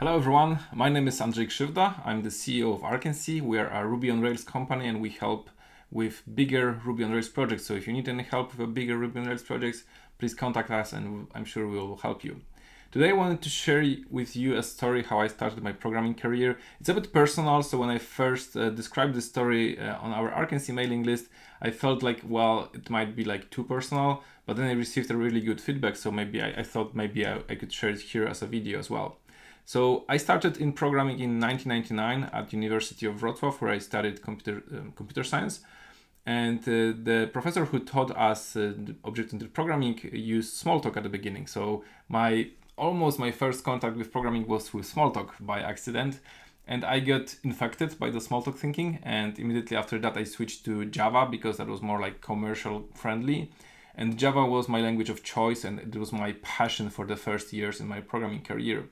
Hello everyone, my name is Andrzej Krzywda. I'm the CEO of Arkansas. We are a Ruby on Rails company and we help with bigger Ruby on Rails projects. So if you need any help with a bigger Ruby on Rails projects, please contact us and I'm sure we will help you. Today I wanted to share with you a story how I started my programming career. It's a bit personal, so when I first described the story on our Arkansas mailing list, I felt like, well, it might be like too personal, but then I received a really good feedback, so maybe I thought maybe I could share it here as a video as well. So I started in programming in 1999 at University of Wrocław, where I studied computer science. And the professor who taught us object-oriented programming used Smalltalk at the beginning. So almost my first contact with programming was with Smalltalk by accident. And I got infected by the Smalltalk thinking. And immediately after that, I switched to Java because that was more like commercial friendly. And Java was my language of choice, and it was my passion for the first years in my programming career.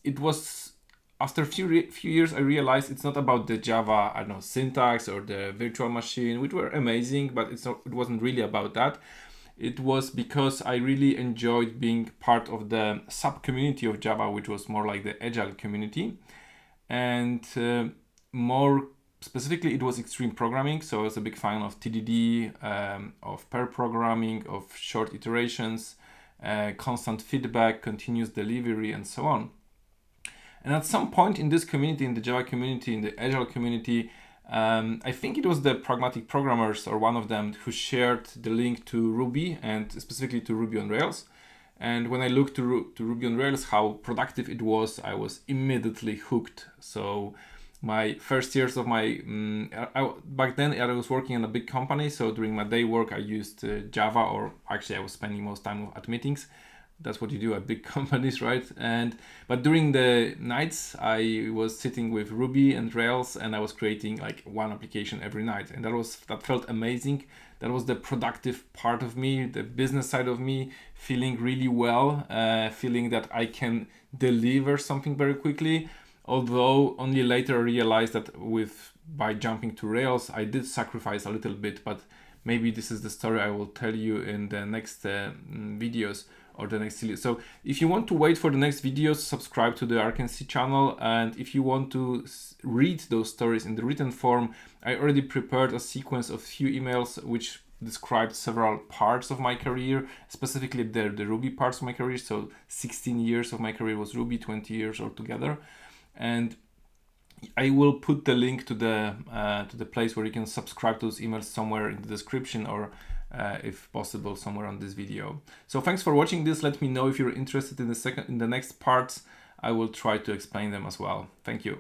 It was after a few years I realized it's not about the Java, I don't know, syntax or the virtual machine, which were amazing, but it wasn't really about that. It was because I really enjoyed being part of the sub-community of Java, which was more like the agile community. And more specifically, it was extreme programming. So I was a big fan of TDD, of pair programming, of short iterations, constant feedback, continuous delivery, and so on. And at some point in this community, in the Java community, in the Agile community, I think it was the pragmatic programmers or one of them who shared the link to Ruby and specifically to Ruby on Rails. And when I looked to Ruby on Rails, how productive it was, I was immediately hooked. So my first years of back then I was working in a big company, so during my day work I used Java, or actually I was spending most time at meetings. That's what you do at big companies, right? But during the nights I was sitting with Ruby and Rails and I was creating like one application every night, and that felt amazing. That was the productive part of me, the business side of me, feeling really well, feeling that I can deliver something very quickly. Although only later I realized that by jumping to Rails, I did sacrifice a little bit, but maybe this is the story I will tell you in the next videos or the next series. So if you want to wait for the next videos, subscribe to the Arkansas channel. And if you want to read those stories in the written form, I already prepared a sequence of few emails which described several parts of my career, specifically the Ruby parts of my career. So 16 years of my career was Ruby, 20 years altogether. And I will put the link to the place where you can subscribe to those emails somewhere in the description, or if possible somewhere on this video. So thanks for watching this. Let me know if you're interested in the next parts. I will try to explain them as well. Thank you.